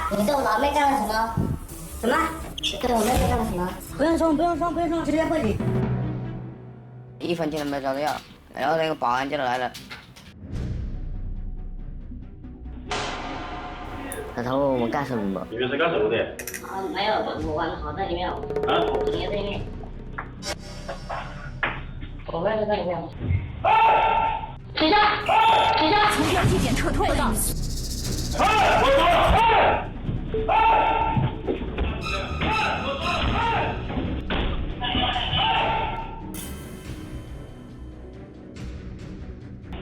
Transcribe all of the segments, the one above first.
你对我老妹干了什么？什么？你对我妹妹干了什么？不用说，不用说，不用说，直接汇理。1分钱都没找到要，然后那个保安就来了。他找我们干什么？你们是干什么的？啊，没有，我玩好在里面。啊？你在里面。我妹妹在里面。水下，水下，从标记点撤退了。哎，我说了，哎，哎。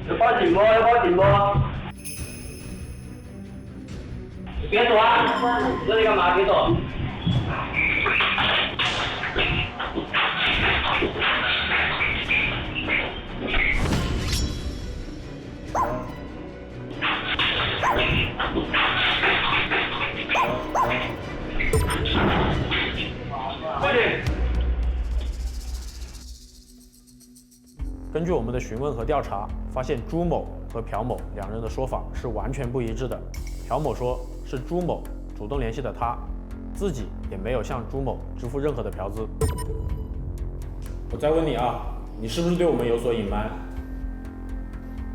要报警不？要报警不？你别走啊！你这里干嘛？别走！快点！根据我们的询问和调查，发现朱某和朴某两人的说法是完全不一致的。朴某说是朱某主动联系的他，自己也没有向朱某支付任何的嫖资。我再问你啊，你是不是对我们有所隐瞒？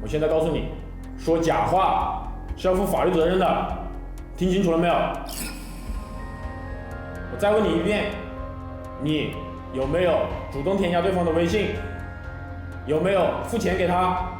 我现在告诉你，说假话是要负法律责任的，听清楚了没有？我再问你一遍，你有没有主动添加对方的微信？有没有付钱给他？